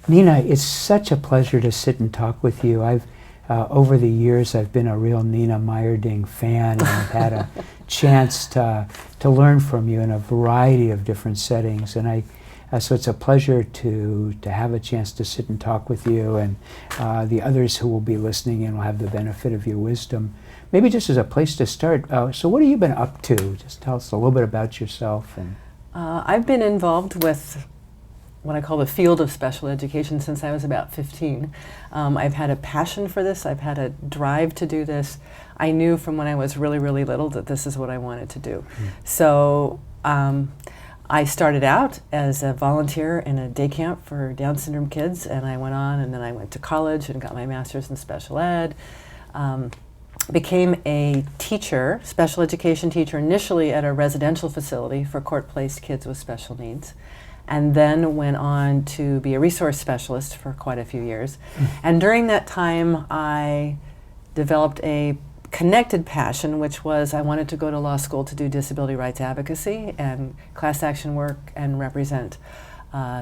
Nina, it's such a pleasure to sit and talk with you. Over the years, I've been a real Nina Meierding fan, and I've had a chance to learn from you in a variety of different settings. And so it's a pleasure to have a chance to sit and talk with you, and the others who will be listening in will have the benefit of your wisdom. Maybe just as a place to start, so what have you been up to? Just tell us a little bit about yourself. And I've been involved with what I call the field of special education since I was about 15. I've had a passion for this. I've had a drive to do this. I knew from when I was really, really little that this is what I wanted to do. So I started out as a volunteer in a day camp for Down syndrome kids, and I went on, and then I went to college and got my master's in special ed. Became a teacher, special education teacher, initially at a residential facility for court-placed kids with special needs, and then went on to be a resource specialist for quite a few years. And during that time, I developed a connected passion, which was I wanted to go to law school to do disability rights advocacy and class action work and represent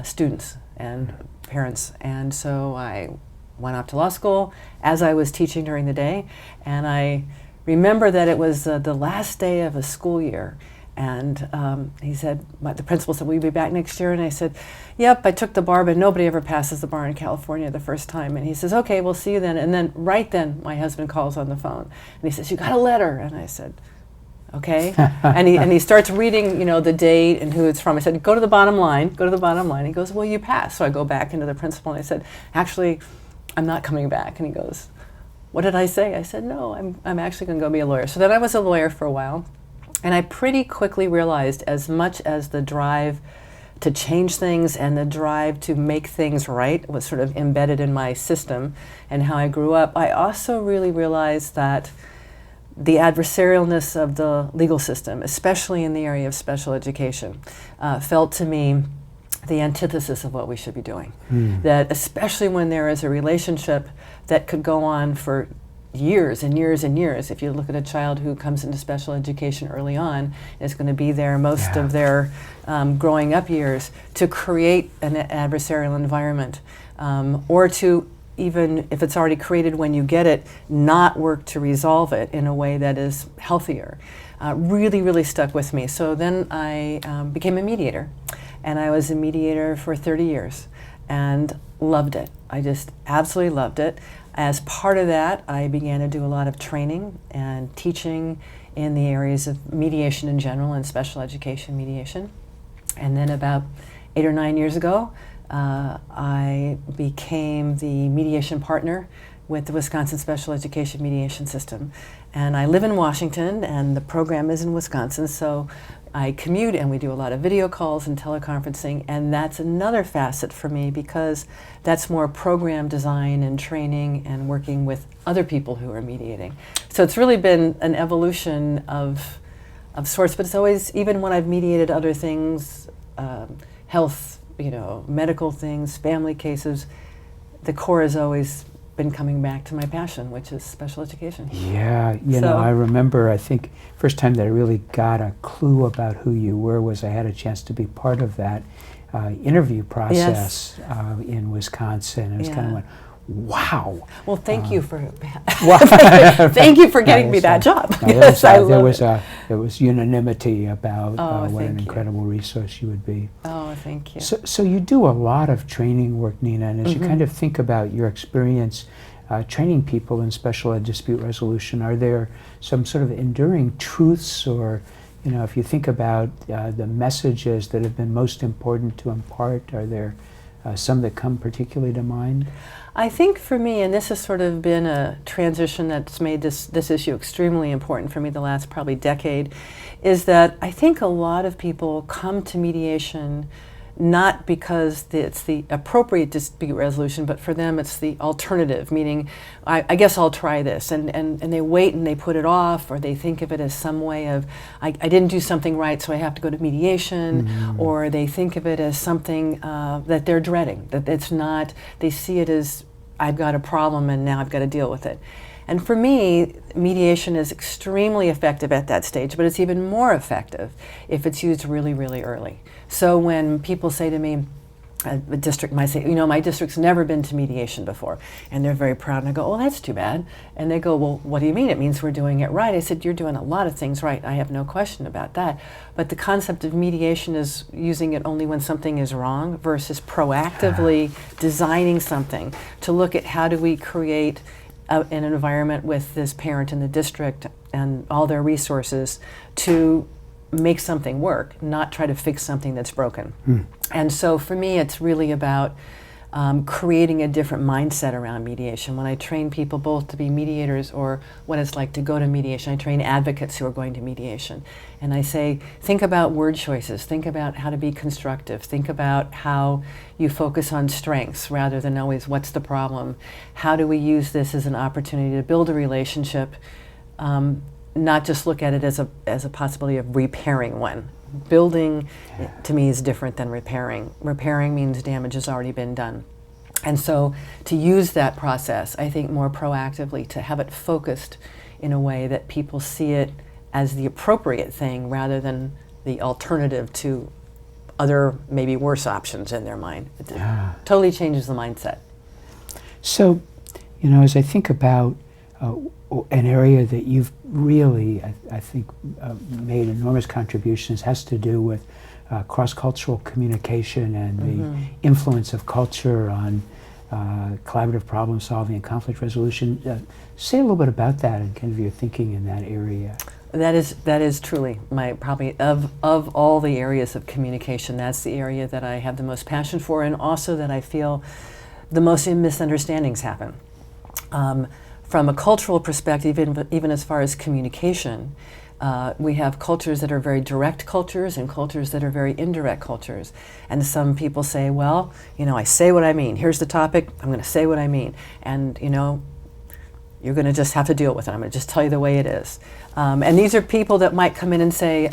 students and parents. And so I went off to law school as I was teaching during the day, and I remember that it was the last day of a school year, and he said, the principal said, will you be back next year? And I said, yep, I took the bar, but nobody ever passes the bar in California the first time. And he says, okay, we'll see you then. And then right then, my husband calls on the phone, and he says, you got a letter? And I said, okay. and he starts reading, the date and who it's from. I said, go to the bottom line, go to the bottom line. He goes, well, you passed. So I go back into the principal, and I said, actually, I'm not coming back. And he goes, what did I say? I said, no, I'm actually going to go be a lawyer. So then I was a lawyer for a while, and I pretty quickly realized, as much as the drive to change things and the drive to make things right was sort of embedded in my system and how I grew up, I also really realized that the adversarialness of the legal system, especially in the area of special education, felt to me the antithesis of what we should be doing. That especially when there is a relationship that could go on for years and years and years. If you look at a child who comes into special education early on, is going to be there most of their growing up years, to create an adversarial environment, or to, even if it's already created when you get it, not work to resolve it in a way that is healthier, really, really stuck with me. So then I became a mediator. And I was a mediator for 30 years and loved it. I just absolutely loved it. As part of that, I began to do a lot of training and teaching in the areas of mediation in general and special education mediation. And then about 8 or 9 years ago, I became the mediation partner with the Wisconsin Special Education Mediation System. And I live in Washington, and the program is in Wisconsin, so I commute, and we do a lot of video calls and teleconferencing, and that's another facet for me, because that's more program design and training and working with other people who are mediating. So it's really been an evolution of sorts, but it's always, even when I've mediated other things, health, medical things, family cases, the core has always been coming back to my passion, which is special education. Yeah, I remember, I think, first time that I really got a clue about who you were was I had a chance to be part of that interview process in Wisconsin. It was kind of like, wow. Well, thank you for thank you for getting me that job. Yes, there was unanimity about what an incredible resource you would be. Oh, thank you. So you do a lot of training work, Nina, and as you kind of think about your experience training people in special ed dispute resolution, are there some sort of enduring truths, or if you think about the messages that have been most important to impart, are there some that come particularly to mind? I think for me, and this has sort of been a transition that's made this issue extremely important for me the last probably decade, is that I think a lot of people come to mediation not because it's the appropriate dispute resolution, but for them it's the alternative, meaning, I guess I'll try this, and they wait and they put it off, or they think of it as some way of, I didn't do something right, so I have to go to mediation, or they think of it as something that they're dreading, that it's not, they see it as, I've got a problem and now I've got to deal with it. And for me, mediation is extremely effective at that stage, but it's even more effective if it's used really, really early. So when people say to me, a district might say, my district's never been to mediation before, and they're very proud, and I go, oh, that's too bad. And they go, well, what do you mean? It means we're doing it right. I said, you're doing a lot of things right. I have no question about that. But the concept of mediation is using it only when something is wrong versus proactively designing something to look at how do we create an environment with this parent in the district and all their resources to make something work, not try to fix something that's broken. And so for me, it's really about creating a different mindset around mediation. When I train people both to be mediators or what it's like to go to mediation, I train advocates who are going to mediation. And I say, think about word choices, think about how to be constructive, think about how you focus on strengths rather than always what's the problem. How do we use this as an opportunity to build a relationship, not just look at it as a possibility of repairing one. Building, to me, is different than repairing. Repairing means damage has already been done. And so to use that process, I think more proactively, to have it focused in a way that people see it as the appropriate thing rather than the alternative to other, maybe worse options in their mind. It totally changes the mindset. So, as I think about an area that you've really, I think, made enormous contributions has to do with cross-cultural communication and the influence of culture on collaborative problem solving and conflict resolution. Say a little bit about that and kind of your thinking in that area. That is truly my, probably of all the areas of communication, that's the area that I have the most passion for, and also that I feel the most misunderstandings happen. From a cultural perspective, even as far as communication, we have cultures that are very direct cultures and cultures that are very indirect cultures. And some people say, well, I say what I mean. Here's the topic, I'm going to say what I mean. And, you're going to just have to deal with it. I'm going to just tell you the way it is. And these are people that might come in and say,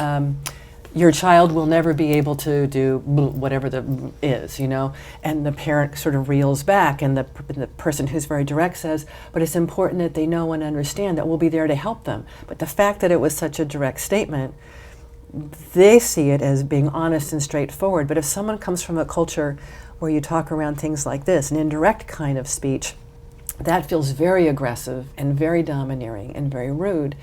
your child will never be able to do whatever the is, and the parent sort of reels back, and the person who's very direct says, but it's important that they know and understand that we'll be there to help them. But the fact that it was such a direct statement, they see it as being honest and straightforward. But if someone comes from a culture where you talk around things like this, an indirect kind of speech, that feels very aggressive and very domineering and very rude.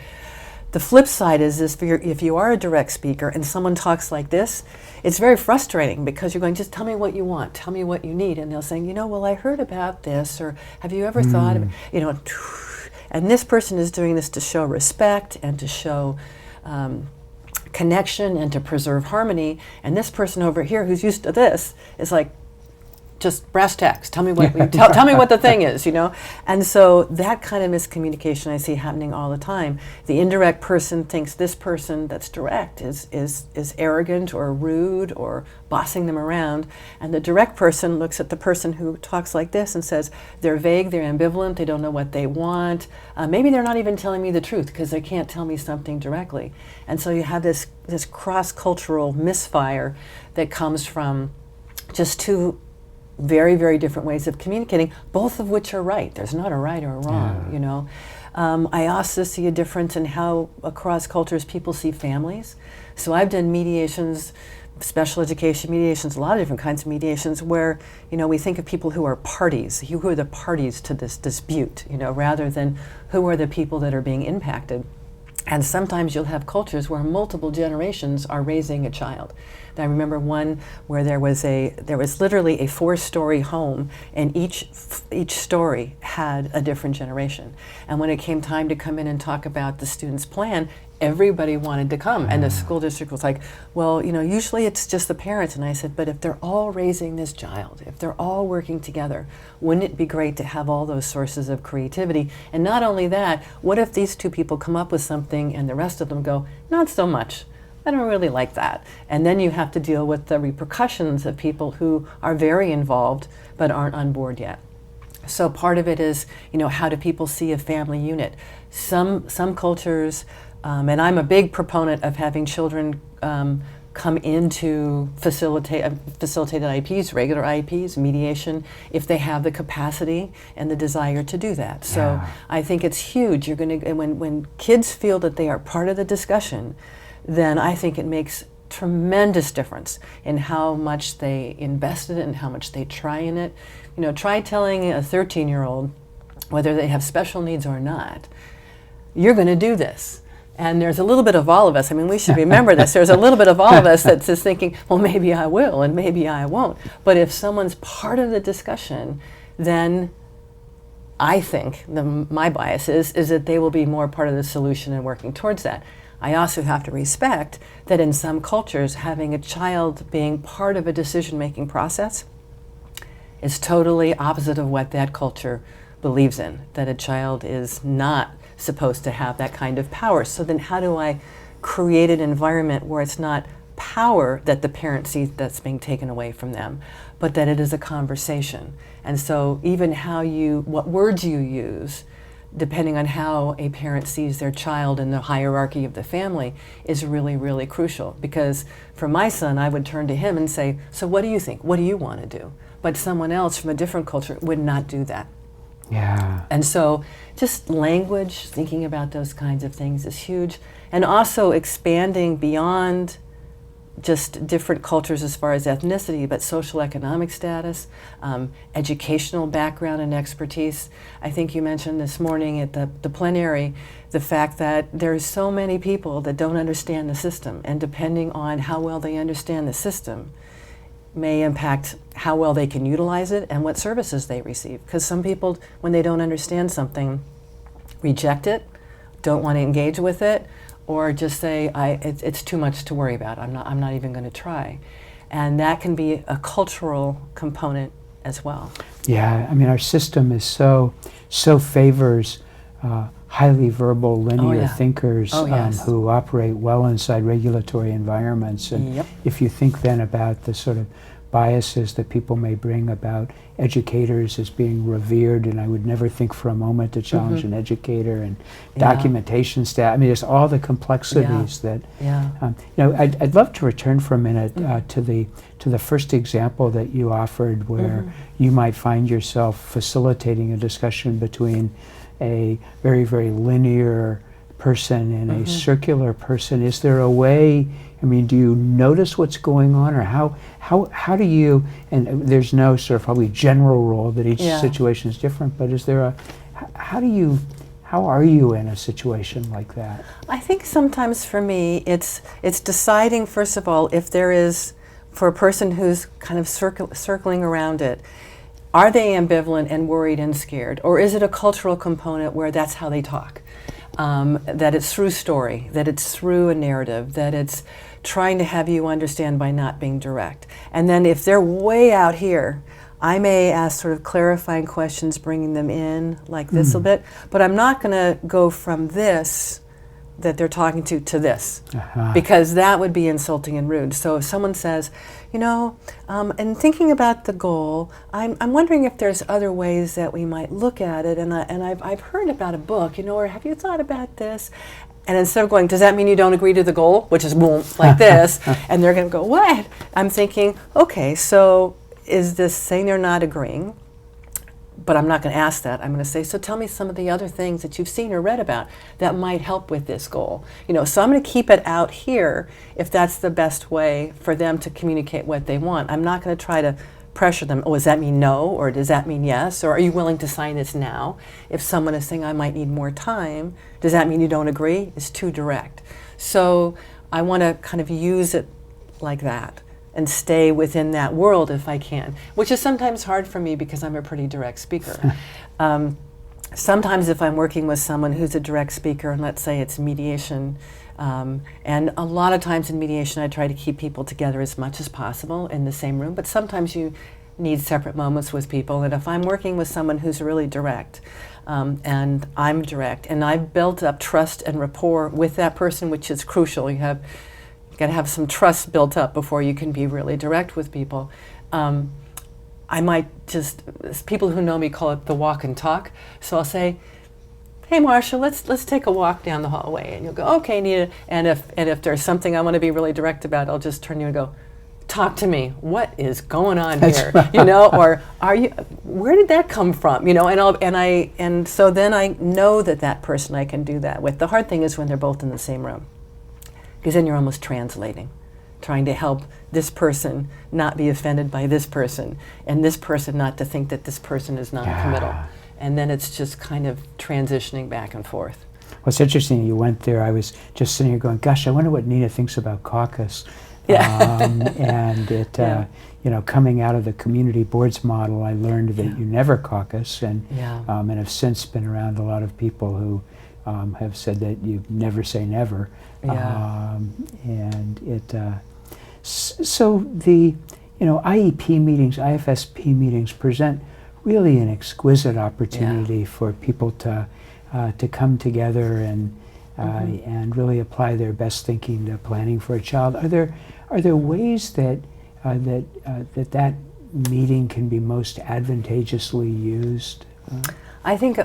The flip side is if you are a direct speaker and someone talks like this, it's very frustrating because you're going, just tell me what you want, tell me what you need. And they'll say, well, I heard about this, or have you ever thought of it? And this person is doing this to show respect and to show connection and to preserve harmony. And this person over here who's used to this is like, just brass tacks. Tell me what tell me what the thing is, And so that kind of miscommunication I see happening all the time. The indirect person thinks this person that's direct is arrogant or rude or bossing them around, and the direct person looks at the person who talks like this and says they're vague, they're ambivalent, they don't know what they want. Maybe they're not even telling me the truth because they can't tell me something directly. And so you have this cross-cultural misfire that comes from just two very, very different ways of communicating, both of which are right. There's not a right or a wrong, I also see a difference in how across cultures people see families. So I've done mediations, special education mediations, a lot of different kinds of mediations where, we think of people who are parties, who are the parties to this dispute, rather than who are the people that are being impacted. And sometimes you'll have cultures where multiple generations are raising a child. I remember one where there was literally a 4-story home, and each story had a different generation. And when it came time to come in and talk about the student's plan, everybody wanted to come. And the school district was like, well, usually it's just the parents. And I said, but if they're all raising this child, if they're all working together, wouldn't it be great to have all those sources of creativity? And not only that, what if these two people come up with something and the rest of them go, not so much? I don't really like that. And then you have to deal with the repercussions of people who are very involved but aren't on board yet. So part of it is, how do people see a family unit? Some cultures, and I'm a big proponent of having children come into facilitated IEPs, regular IEPs, mediation, if they have the capacity and the desire to do that. So I think it's huge. You're going to, when kids feel that they are part of the discussion, then I think it makes tremendous difference in how much they invest in it and how much they try in it. Try telling a 13-year-old whether they have special needs or not, you're going to do this. And there's a little bit of all of us. I mean, we should remember this. There's a little bit of all of us that's just thinking, well, maybe I will and maybe I won't. But if someone's part of the discussion, then I think my bias is that they will be more part of the solution and working towards that. I also have to respect that in some cultures, having a child being part of a decision-making process is totally opposite of what that culture believes in, that a child is not supposed to have that kind of power. So then how do I create an environment where it's not power that the parent sees that's being taken away from them, but that it is a conversation? And so even what words you use, depending on how a parent sees their child in the hierarchy of the family, is really, really crucial. Because for my son, I would turn to him and say, so what do you think? What do you want to do? But someone else from a different culture would not do that. Yeah. And so just language, thinking about those kinds of things is huge. And also expanding beyond just different cultures as far as ethnicity, but social economic status, educational background and expertise. I think you mentioned this morning at the plenary the fact that there's so many people that don't understand the system, and depending on how well they understand the system may impact how well they can utilize it and what services they receive. Because some people, when they don't understand something, reject it, don't want to engage with it, or just say, it's too much to worry about. I'm not even going to try. And that can be a cultural component as well. Yeah, I mean, our system is so favors highly verbal, linear thinkers who operate well inside regulatory environments. And if you think then about the sort of biases that people may bring about educators as being revered, and I would never think for a moment to challenge an educator, and documentation staff. I mean, there's all the complexities that. I'd love to return for a minute to the first example that you offered, where you might find yourself facilitating a discussion between a very, very linear person and a circular person. Is there a way? I mean, do you notice what's going on, or how do you? And there's no sort of probably general rule that each situation is different. But is there how are you in a situation like that? I think sometimes for me, it's deciding first of all if there is, for a person who's kind of circling around it, are they ambivalent and worried and scared, or is it a cultural component where that's how they talk? That it's through story, that it's through a narrative, that it's trying to have you understand by not being direct. And then if they're way out here, I may ask sort of clarifying questions, bringing them in like this a bit, but I'm not going to go from this that they're talking to this, because that would be insulting and rude. So if someone says, and thinking about the goal, I'm wondering if there's other ways that we might look at it, and I've heard about a book, or have you thought about this? And instead of going, does that mean you don't agree to the goal, which is boom, like this, and they're going to go, what? I'm thinking, okay, so is this saying they're not agreeing? But I'm not going to ask that. I'm going to say, so tell me some of the other things that you've seen or read about that might help with this goal. So I'm going to keep it out here if that's the best way for them to communicate what they want. I'm not going to try to pressure them. Oh, does that mean no? Or does that mean yes? Or are you willing to sign this now? If someone is saying I might need more time, does that mean you don't agree? It's too direct. So I want to kind of use it like that and stay within that world if I can, which is sometimes hard for me because I'm a pretty direct speaker. Sometimes if I'm working with someone who's a direct speaker, and let's say it's mediation, and a lot of times in mediation I try to keep people together as much as possible in the same room, but sometimes you need separate moments with people. And if I'm working with someone who's really direct, and I'm direct, and I've built up trust and rapport with that person, which is crucial. You got to have some trust built up before you can be really direct with people. I might just, people who know me call it the walk and talk. So I'll say, hey Marcia, let's take a walk down the hallway. And you'll go, okay, Nita. And if there's something I want to be really direct about, I'll just turn to you and go, talk to me. What is going on here? Or where did that come from? And so then I know that person I can do that with. The hard thing is when they're both in the same room, because then you're almost translating. trying to help this person not be offended by this person, and this person not to think that this person is non-committal. Yeah. And then it's just kind of transitioning back and forth. Well, it's interesting you went there. I was just sitting here going, gosh, I wonder what Nina thinks about caucus. Yeah. And it, Yeah. you know, coming out of the community boards model, I learned that Yeah. you never caucus, and Yeah. and have since been around a lot of people who have said that you never say never. Yeah. And it, so the, you know, IEP meetings, IFSP meetings present really an exquisite opportunity for people to come together and and really apply their best thinking to planning for a child. Are there ways that that meeting can be most advantageously used? I think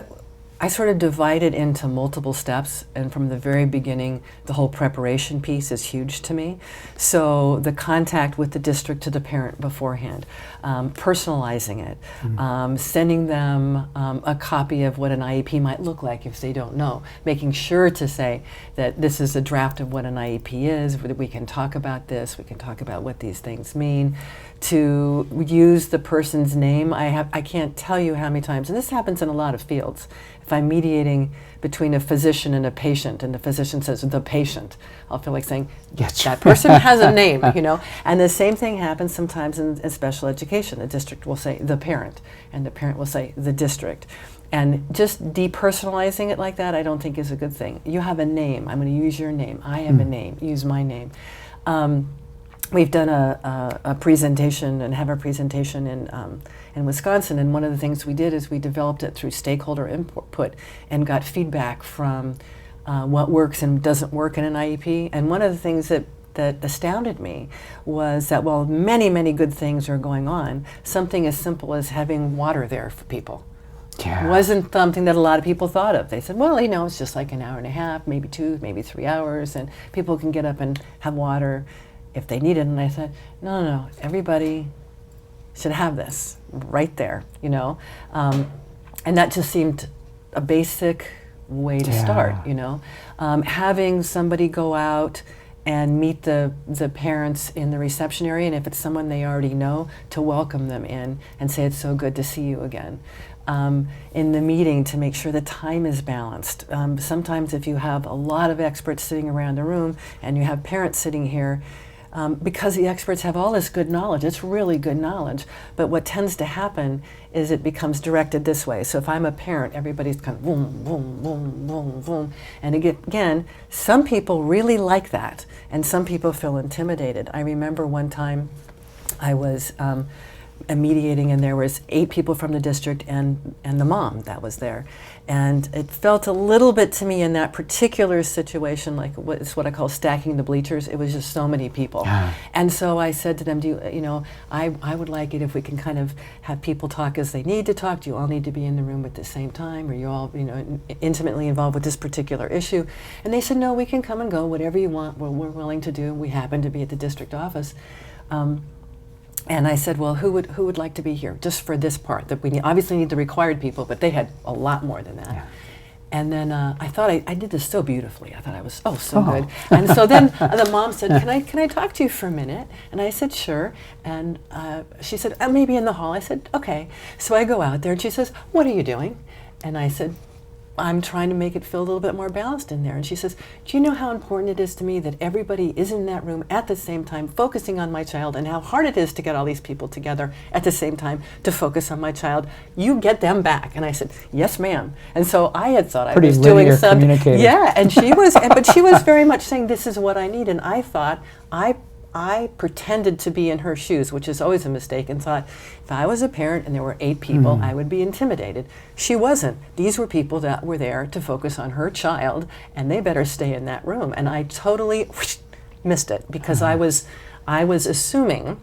I sort of divide it into multiple steps, and from the very beginning, the whole preparation piece is huge to me. So the contact with the district to the parent beforehand, personalizing it, sending them a copy of what an IEP might look like if they don't know, making sure to say that this is a draft of what an IEP is, that we can talk about this, we can talk about what these things mean, to use the person's name. I can't tell you how many times, and this happens in a lot of fields. If I'm mediating between a physician and a patient, and the physician says the patient, I'll feel like saying that person has a name, you know. And the same thing happens sometimes in special education. The district will say the parent, and the parent will say the district. And just depersonalizing it like that, I don't think is a good thing. You have a name. I'm going to use your name. I have a name. Use my name. We've done a presentation and have a presentation in Wisconsin, and one of the things we did is we developed it through stakeholder input and got feedback from what works and doesn't work in an IEP. And one of the things that astounded me was that while many, many good things are going on, something as simple as having water there for people wasn't something that a lot of people thought of. They said, well, you know, it's just like an hour and a half, maybe 2, maybe 3 hours, and people can get up and have water if they need it. And I said, no, everybody should have this right there, you know. And that just seemed a basic way to start, you know. Having somebody go out and meet the parents in the reception area, and if it's someone they already know, to welcome them in and say, it's so good to see you again. In the meeting, to make sure the time is balanced. Sometimes if you have a lot of experts sitting around the room and you have parents sitting here, because the experts have all this good knowledge, it's really good knowledge, but what tends to happen is it becomes directed this way. So if I'm a parent, everybody's kind of boom, boom, boom, boom, boom. And again, some people really like that, and some people feel intimidated. I remember one time I was mediating, and there was 8 people from the district and the mom that was there. And it felt a little bit to me in that particular situation like it's what I call stacking the bleachers. It was just so many people. And so I said to them, I would like it if we can kind of have people talk as they need to talk. Do you all need to be in the room at the same time? Are you all, intimately involved with this particular issue? And they said, no, we can come and go, whatever you want, we're willing to do. We happen to be at the district office. And I said, well, who would like to be here just for this part? That we obviously need the required people, but they had a lot more than that. And then I thought I did this so beautifully. I thought I was so good. And so then the mom said, can I talk to you for a minute? And I said, sure. And she said, maybe in the hall. I said, okay. So I go out there, and she says, what are you doing? And I said, I'm trying to make it feel a little bit more balanced in there. And she says, do you know how important it is to me that everybody is in that room at the same time focusing on my child, and how hard it is to get all these people together at the same time to focus on my child? You get them back. And I said, yes, ma'am. And so I had thought I was doing something. Yeah, and she was, but she was very much saying, this is what I need. And I thought, I pretended to be in her shoes, which is always a mistake, and thought if I was a parent and there were 8 people, I would be intimidated. She wasn't. These were people that were there to focus on her child, and they better stay in that room. And I totally missed it because I was assuming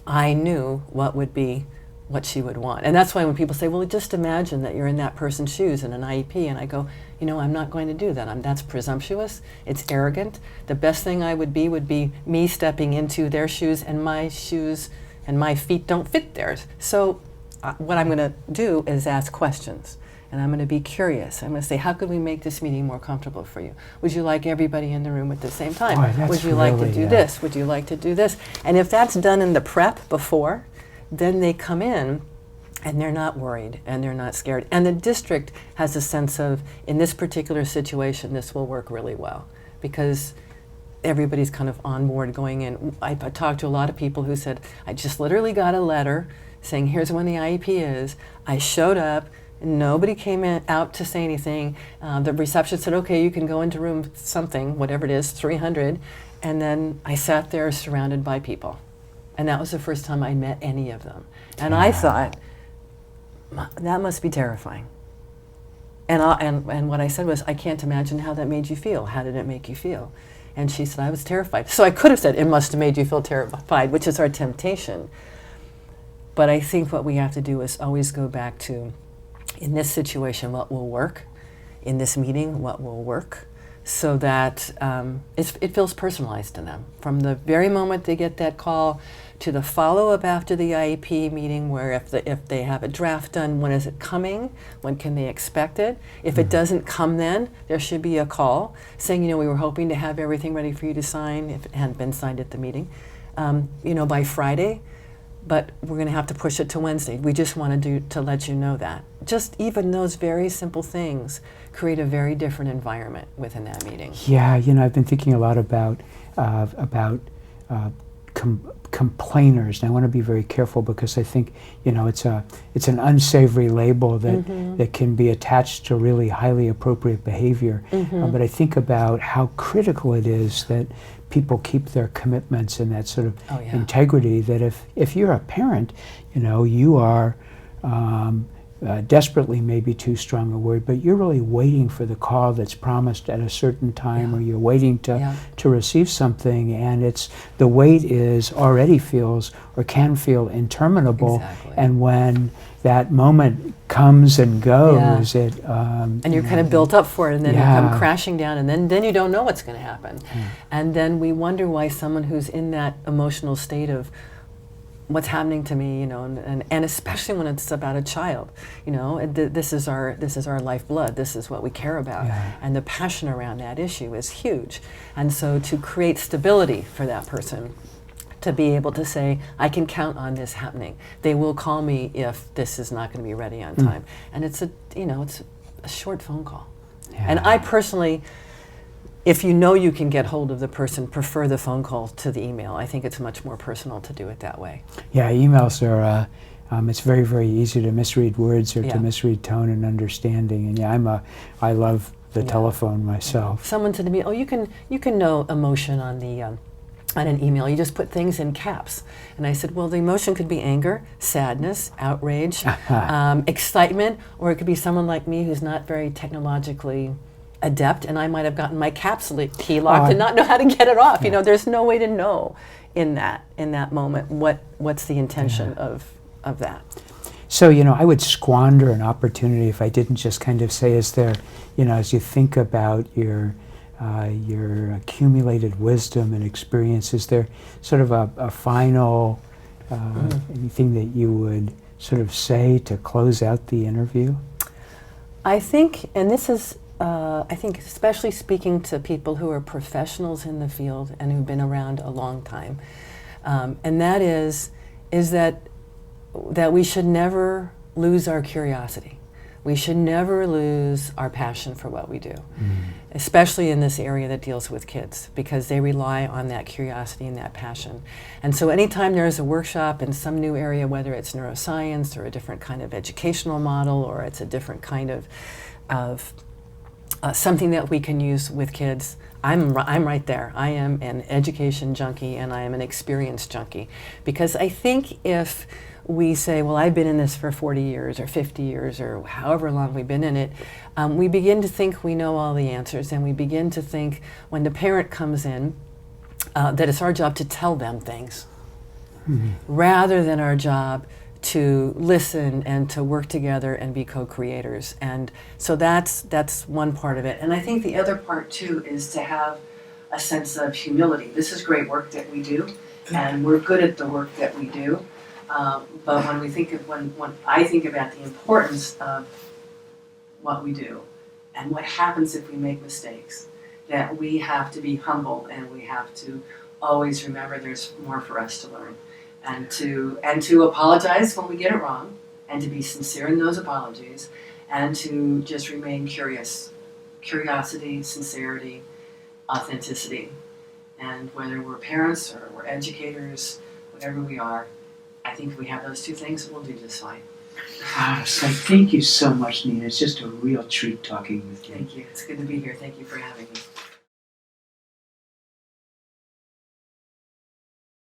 I knew what she would want. And that's why when people say, well, just imagine that you're in that person's shoes in an IEP, and I go, I'm not going to do that. That's presumptuous. It's arrogant. The best thing I would be me stepping into their shoes and my feet don't fit theirs. So what I'm going to do is ask questions. and I'm going to be curious. I'm going to say, how could we make this meeting more comfortable for you? Would you like everybody in the room at the same time? Boy, that's Would you like to really, do this? Would you like to do this? And if that's done in the prep before, then they come in and they're not worried and they're not scared. And the district has a sense of, in this particular situation, this will work really well, because everybody's kind of on board going in. I talked to a lot of people who said, I just literally got a letter saying, here's when the IEP is. I showed up, nobody came out to say anything. The receptionist said, okay, you can go into room something, whatever it is, 300. And then I sat there surrounded by people. And that was the first time I met any of them. And I thought, that must be terrifying. And what I said was, I can't imagine how that made you feel. How did it make you feel? And she said, I was terrified. So I could have said, it must have made you feel terrified, which is our temptation. But I think what we have to do is always go back to, in this situation, what will work? In this meeting, what will work? So that it feels personalized to them. From the very moment they get that call to the follow-up after the IEP meeting, where if they have a draft done, when is it coming? When can they expect it? If it doesn't come then, there should be a call saying, we were hoping to have everything ready for you to sign, if it hadn't been signed at the meeting, by Friday, but we're going to have to push it to Wednesday. We just want to let you know that. Just even those very simple things create a very different environment within that meeting. Yeah, I've been thinking a lot about complainers, and I want to be very careful, because I think it's an unsavory label that can be attached to really highly appropriate behavior. But I think about how critical it is that people keep their commitments and that sort of integrity. That if you're a parent, you are desperately, maybe too strong a word, but you're really waiting for the call that's promised at a certain time, or you're waiting to receive something, and the wait already feels or can feel interminable. Exactly. And when that moment comes and goes, and you're kind of built up for it, and then you come crashing down, and then you don't know what's going to happen. And then we wonder why someone who's in that emotional state of what's happening to me, and especially when it's about a child, this is our lifeblood, this is what we care about, and the passion around that issue is huge. And so to create stability for that person, to be able to say, I can count on this happening. They will call me if this is not going to be ready on time. And it's a short phone call. And I personally, if you can get hold of the person, prefer the phone call to the email. I think it's much more personal to do it that way. Yeah, emails are, it's very, very easy to misread words or to misread tone and understanding. And I love the telephone myself. Someone said to me, you can know emotion on an email. You just put things in caps. And I said, well, the emotion could be anger, sadness, outrage, excitement, or it could be someone like me who's not very technologically adept, and I might have gotten my caps key locked and not know how to get it off. There's no way to know in that moment what's the intention of that. So, I would squander an opportunity if I didn't just kind of say, is there, as you think about your accumulated wisdom and experience, is there sort of a final anything that you would sort of say to close out the interview? I think, and this is I think especially speaking to people who are professionals in the field and who've been around a long time, and that is that we should never lose our curiosity. We should never lose our passion for what we do, especially in this area that deals with kids, because they rely on that curiosity and that passion. And so anytime there's a workshop in some new area, whether it's neuroscience or a different kind of educational model, or it's a different kind of something that we can use with kids, I'm right there. I am an education junkie, and I am an experience junkie. Because I think if we say, well, I've been in this for 40 years or 50 years or however long we've been in it, we begin to think we know all the answers, and we begin to think when the parent comes in that it's our job to tell them things rather than our job to listen and to work together and be co-creators. And so that's one part of it. And I think the other part too is to have a sense of humility. This is great work that we do, and we're good at the work that we do. But when I think about the importance of what we do and what happens if we make mistakes, that we have to be humble and we have to always remember there's more for us to learn, and to apologize when we get it wrong, and to be sincere in those apologies, and to just remain curious. Curiosity, sincerity, authenticity. And whether we're parents or we're educators, whatever we are, I think if we have those two things, we'll do just fine. So thank you so much, Nina. It's just a real treat talking with you. Thank you. It's good to be here. Thank you for having me.